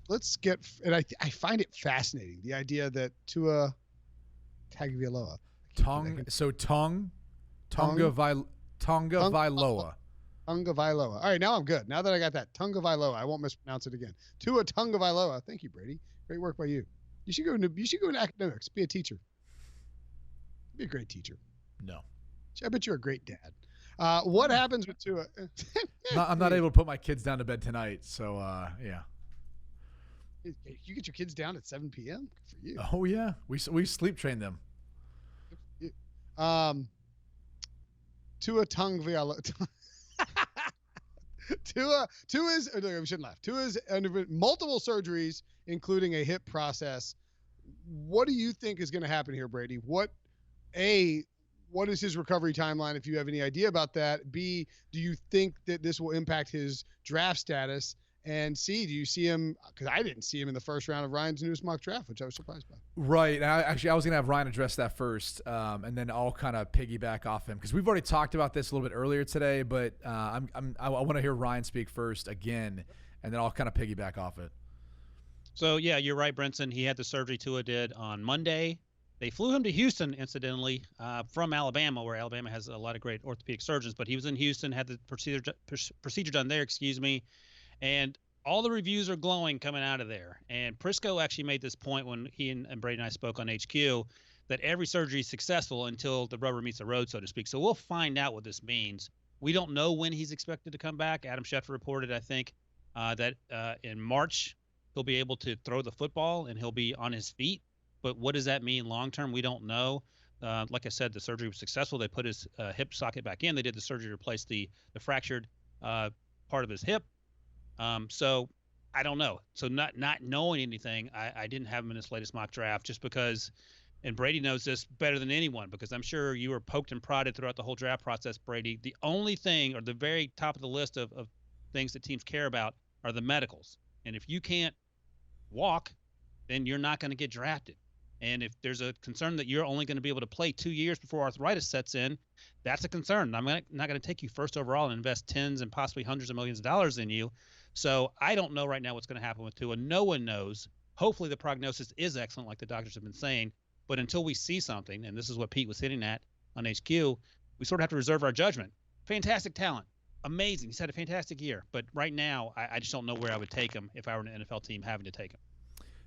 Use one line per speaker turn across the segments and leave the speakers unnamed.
let's get, and I find it fascinating, the idea that Tua Tagovailoa,
Tonga
Tung, Tung,
Vailoa.
Tagovailoa. All right, now I'm good. Now that I got that Tagovailoa, I won't mispronounce it again. Tua Tagovailoa. Thank you, Brady. Great work by you. You should go into academics. Be a teacher. Be a great teacher.
No.
I bet you're a great dad. What happens with Tua?
I'm not able to put my kids down to bed tonight, so yeah.
You get your kids down at 7 p.m. Good for you.
Oh yeah, we sleep train them.
Tua Tagovailoa. Tua's. No, we shouldn't laugh. Tua's underwent multiple surgeries, including a hip process. What do you think is going to happen here, Brady? What is his recovery timeline, if you have any idea about that? B, do you think that this will impact his draft status? And C, do you see him? Because I didn't see him in the first round of Ryan's newest mock draft, which I was surprised by.
Right. I was going to have Ryan address that first, and then I'll kind of piggyback off him because we've already talked about this a little bit earlier today. But I want to hear Ryan speak first again, and then I'll kind of piggyback off it.
So yeah, you're right, Brinson. He had the surgery Tua did on Monday. They flew him to Houston, incidentally, from Alabama, where Alabama has a lot of great orthopedic surgeons. But he was in Houston, had the procedure done there, and all the reviews are glowing coming out of there. And Prisco actually made this point when he and Brady and I spoke on HQ that every surgery is successful until the rubber meets the road, so to speak. So we'll find out what this means. We don't know when he's expected to come back. Adam Schefter reported, I think, that in March he'll be able to throw the football and he'll be on his feet. But what does that mean long term? We don't know. Like I said, the surgery was successful. They put his hip socket back in. They did the surgery to replace the fractured part of his hip. So I don't know. So not knowing anything, I didn't have him in this latest mock draft just because, and Brady knows this better than anyone because I'm sure you were poked and prodded throughout the whole draft process, Brady. The only thing, or the very top of the list of things that teams care about are the medicals. And if you can't walk, then you're not going to get drafted. And if there's a concern that you're only going to be able to play 2 years before arthritis sets in, that's a concern. I'm not going to take you first overall and invest tens and possibly hundreds of millions of dollars in you. So I don't know right now what's going to happen with Tua. No one knows. Hopefully the prognosis is excellent, like the doctors have been saying. But until we see something, and this is what Pete was hitting at on HQ, we sort of have to reserve our judgment. Fantastic talent. Amazing. He's had a fantastic year. But right now, I just don't know where I would take him if I were an NFL team having to take him.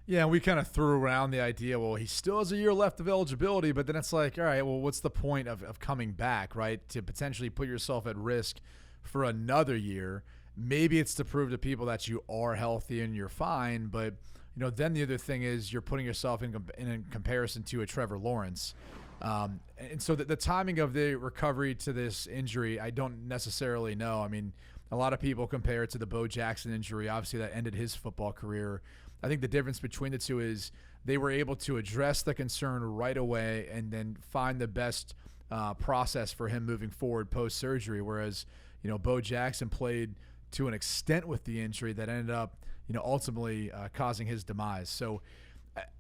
Yeah, we kind of threw around the idea, well, he still has a year left of eligibility, but then it's like, all right, well, what's the point of coming back, right, to potentially put yourself at risk for another year? Maybe it's to prove to people that you are healthy and you're fine, but then the other thing is you're putting yourself in comparison to a Trevor Lawrence. And so the timing of the recovery to this injury, I don't necessarily know. I mean, a lot of people compare it to the Bo Jackson injury. Obviously, that ended his football career. I think the difference between the two is they were able to address the concern right away and then find the best process for him moving forward post-surgery, whereas, Bo Jackson played to an extent with the injury that ended up, ultimately causing his demise. So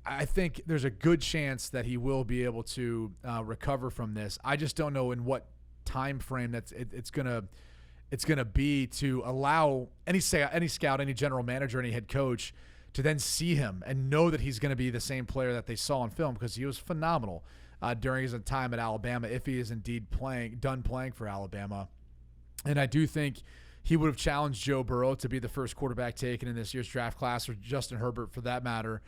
I think there's a good chance that he will be able to recover from this. I just don't know in what time frame it's gonna be to allow any scout, any general manager, any head coach to then see him and know that he's going to be the same player that they saw on film, because he was phenomenal during his time at Alabama, if he is indeed done playing for Alabama. And I do think he would have challenged Joe Burrow to be the first quarterback taken in this year's draft class, or Justin Herbert for that matter,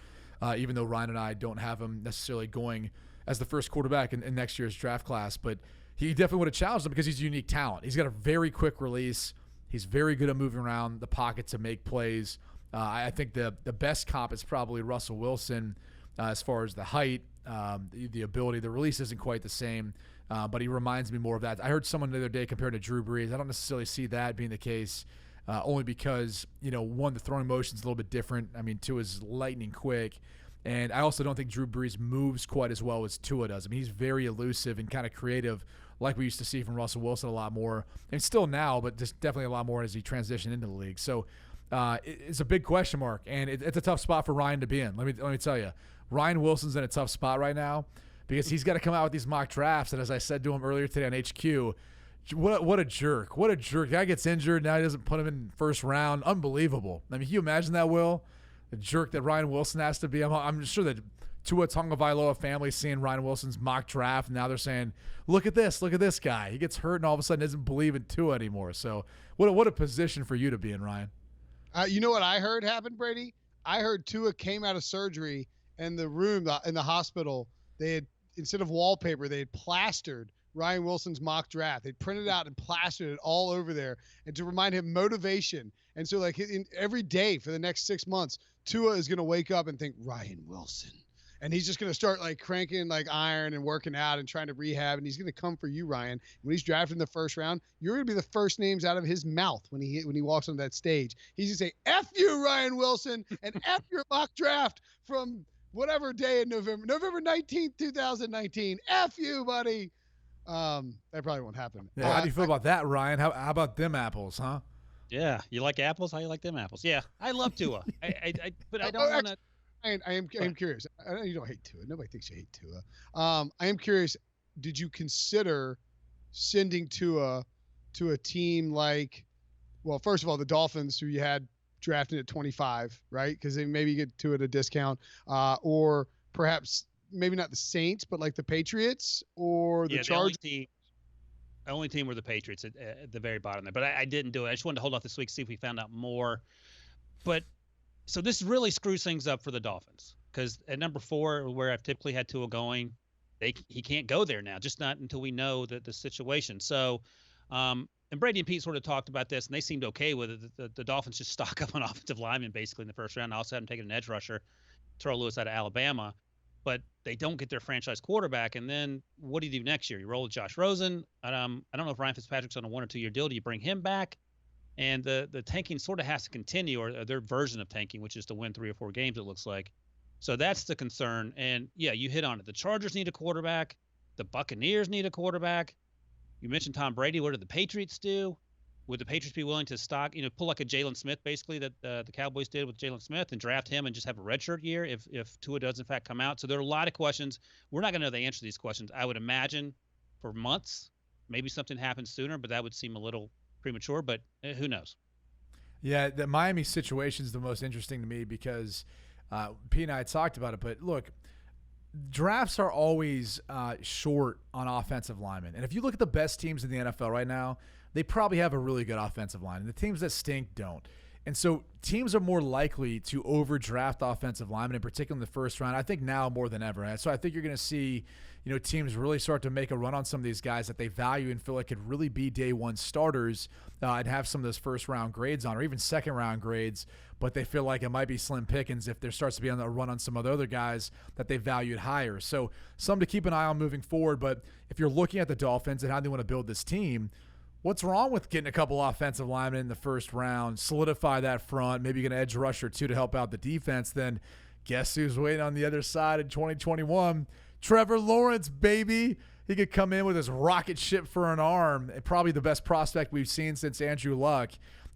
even though Ryan and I don't have him necessarily going as the first quarterback in next year's draft class. But he definitely would have challenged him because he's a unique talent. He's got a very quick release. He's very good at moving around the pocket to make plays. I think the best comp is probably Russell Wilson as far as the height, the ability. The release isn't quite the same, but he reminds me more of that. I heard someone the other day compared to Drew Brees. I don't necessarily see that being the case, only because, one, the throwing motion is a little bit different. I mean, Tua's lightning quick. And I also don't think Drew Brees moves quite as well as Tua does. I mean, he's very elusive and kind of creative, like we used to see from Russell Wilson a lot more. And still now, but just definitely a lot more as he transitioned into the league. So it's a big question mark, and it's a tough spot for Ryan to be in. Let me tell you, Ryan Wilson's in a tough spot right now because he's got to come out with these mock drafts. And as I said to him earlier today on HQ, what a jerk. What a jerk. Guy gets injured, now he doesn't put him in first round. Unbelievable. I mean, can you imagine that, Will? jerk that Ryan Wilson has to be. I'm sure that Tua Tagovailoa family seeing Ryan Wilson's mock draft, and now they're saying, look at this guy. He gets hurt and all of a sudden doesn't believe in Tua anymore. So what a position for you to be in, Ryan.
You know what I heard happened, Brady? I heard Tua came out of surgery, and the room in the hospital, they had, instead of wallpaper, they had plastered Ryan Wilson's mock draft. They printed it out and plastered it all over there, and to remind him motivation. And so, like, every day for the next 6 months, Tua is going to wake up and think, Ryan Wilson. And he's just going to start, like, cranking, like, iron and working out and trying to rehab. And he's going to come for you, Ryan. When he's drafted in the first round, you're going to be the first names out of his mouth when he walks on that stage. He's going to say, F you, Ryan Wilson, and F your mock draft from whatever day in November 19th, 2019. F you, buddy. That probably won't happen.
Yeah, how do you feel about that, Ryan? How about them apples, huh?
Yeah, you like apples? How you like them apples? Yeah, I love Tua. But I don't want to.
I am curious. I know you don't hate Tua. Nobody thinks you hate Tua. I am curious. Did you consider sending Tua to a team like, well, first of all, the Dolphins, who you had drafted at 25, right? Because they maybe get Tua at a discount, or perhaps maybe not the Saints, but like the Patriots or the Chargers.
The only team were the Patriots at the very bottom there. But I didn't do it. I just wanted to hold off this week, see if we found out more. But so this really screws things up for the Dolphins, because at number 4, where I've typically had Tua going, he can't go there now, just not until we know the situation. So, and Brady and Pete sort of talked about this, and they seemed okay with it. The Dolphins just stock up on offensive linemen basically in the first round. I also haven't taken an edge rusher, Terrell Lewis out of Alabama, but they don't get their franchise quarterback. And then what do you do next year? You roll with Josh Rosen. I don't know if Ryan Fitzpatrick's on a 1 or 2 year deal. Do you bring him back? And the tanking sort of has to continue, or their version of tanking, which is to win 3 or 4 games, it looks like. So that's the concern. And, yeah, you hit on it. The Chargers need a quarterback. The Buccaneers need a quarterback. You mentioned Tom Brady. What did the Patriots do? Would the Patriots be willing to pull like a Jalen Smith, basically, that the Cowboys did with Jalen Smith, and draft him and just have a redshirt year if Tua does, in fact, come out? So there are a lot of questions. We're not going to know the answer to these questions, I would imagine, for months. Maybe something happens sooner, but that would seem a little premature, but who knows?
Yeah, the Miami situation is the most interesting to me because Pete and I had talked about it. But look, drafts are always short on offensive linemen. And if you look at the best teams in the NFL right now, they probably have a really good offensive line. And the teams that stink don't. And so teams are more likely to overdraft offensive linemen, in particular in the first round, I think now more than ever. And so I think you're going to see, teams really start to make a run on some of these guys that they value and feel like could really be day one starters and have some of those first-round grades on, or even second-round grades, but they feel like it might be slim pickings if there starts to be a run on some of the other guys that they valued higher. So some to keep an eye on moving forward. But if you're looking at the Dolphins and how they want to build this team, what's wrong with getting a couple offensive linemen in the first round, solidify that front, maybe get an edge rusher too to help out the defense? Then guess who's waiting on the other side in 2021? Trevor Lawrence, baby. He could come in with his rocket ship for an arm, probably the best prospect we've seen since Andrew Luck.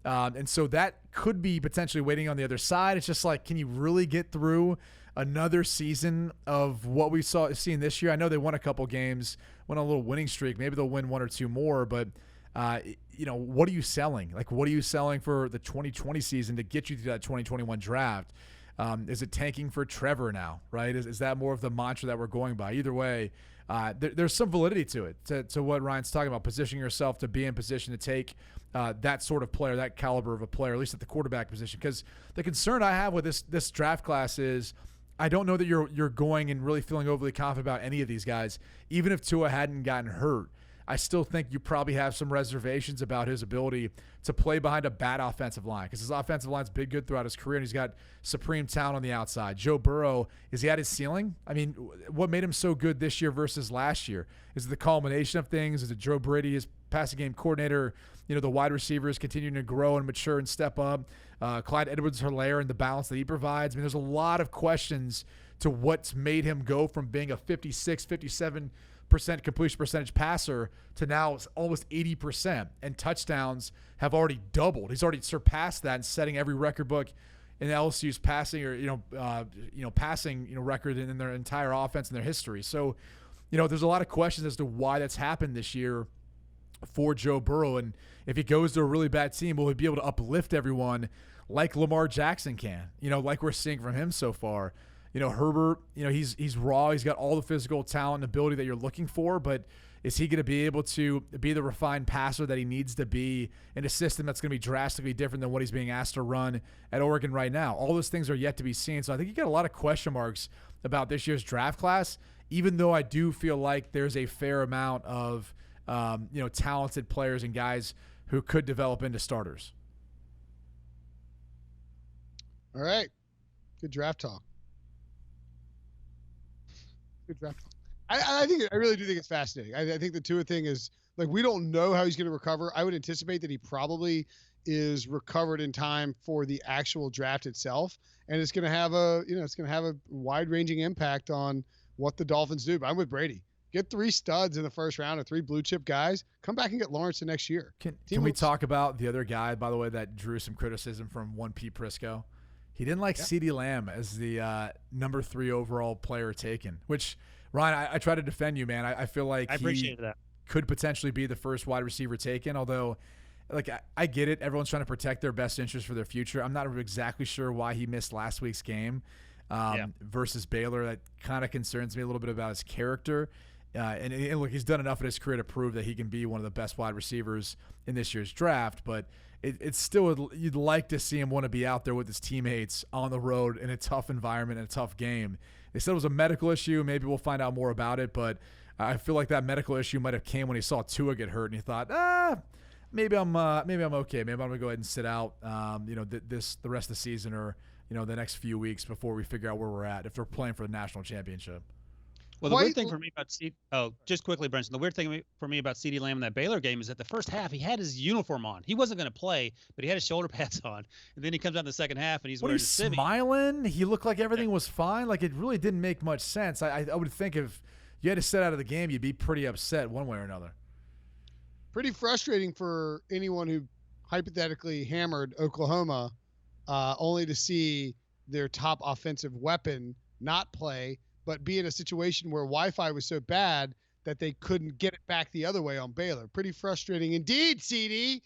And so that could be potentially waiting on the other side. It's just like, can you really get through another season of what we seen this year? I know they won a couple games, went on a little winning streak. Maybe they'll win 1 or 2 more, but what are you selling? Like, what are you selling for the 2020 season to get you to that 2021 draft? Is it tanking for Trevor now, right? Is that more of the mantra that we're going by? Either way, there's some validity to it, to what Ryan's talking about, positioning yourself to be in position to take that sort of player, that caliber of a player, at least at the quarterback position. Because the concern I have with this draft class is I don't know that you're going and really feeling overly confident about any of these guys. Even if Tua hadn't gotten hurt, I still think you probably have some reservations about his ability to play behind a bad offensive line, because his offensive line's been good throughout his career, and he's got supreme talent on the outside. Joe Burrow, is he at his ceiling? I mean, what made him so good this year versus last year? Is it the culmination of things? Is it Joe Brady, his passing game coordinator, the wide receivers continuing to grow and mature and step up? Clyde Edwards-Helaire and the balance that he provides. I mean, there's a lot of questions to what's made him go from being a 56, 57% completion percentage passer to now almost 80%, and touchdowns have already doubled. He's already surpassed that and setting every record book in LSU's passing passing record in their entire offense in their history. So, there's a lot of questions as to why that's happened this year for Joe Burrow. And if he goes to a really bad team, will he be able to uplift everyone like Lamar Jackson can, like we're seeing from him so far. Herbert, he's raw. He's got all the physical talent and ability that you're looking for, but is he going to be able to be the refined passer that he needs to be in a system that's going to be drastically different than what he's being asked to run at Oregon right now? All those things are yet to be seen. So I think you got a lot of question marks about this year's draft class, even though I do feel like there's a fair amount of, talented players and guys who could develop into starters.
All right. Good draft talk. Good draft talk. I really do think it's fascinating. I think the Tua thing is, like, we don't know how he's going to recover. I would anticipate that he probably is recovered in time for the actual draft itself, and it's going to have a wide-ranging impact on what the Dolphins do. But I'm with Brady. Get 3 studs in the first round or 3 blue chip guys. Come back and get Lawrence the next year.
Can we talk about the other guy, by the way, that drew some criticism from one Pete Prisco? He didn't like CeeDee Lamb as the number 3 overall player taken, which, Ryan, I try to defend you, man. I feel like
he
could potentially be the first wide receiver taken, although, like, I get it. Everyone's trying to protect their best interest for their future. I'm not exactly sure why he missed last week's game versus Baylor. That kind of concerns me a little bit about his character. And look, he's done enough in his career to prove that he can be one of the best wide receivers in this year's draft, but it's still, you'd like to see him want to be out there with his teammates on the road in a tough environment and a tough game. They said it was a medical issue. Maybe we'll find out more about it, but I feel like that medical issue might have came when he saw Tua get hurt and he thought, maybe I'm okay. Maybe I'm gonna go ahead and sit out, the rest of the season or the next few weeks before we figure out where we're at if they're playing for the national championship.
Well, the weird thing for me about just quickly, Brinson, the weird thing for me about CeeDee Lamb in that Baylor game is that the first half he had his uniform on. He wasn't going to play, but he had his shoulder pads on. And then he comes out in the second half and he's wearing his civvy.
Smiling? He looked like everything was fine. Like, it really didn't make much sense. I would think if you had to sit out of the game, you'd be pretty upset one way or another.
Pretty frustrating for anyone who hypothetically hammered Oklahoma only to see their top offensive weapon not play, but be in a situation where Wi-Fi was so bad that they couldn't get it back the other way on Baylor. Pretty frustrating indeed, CD.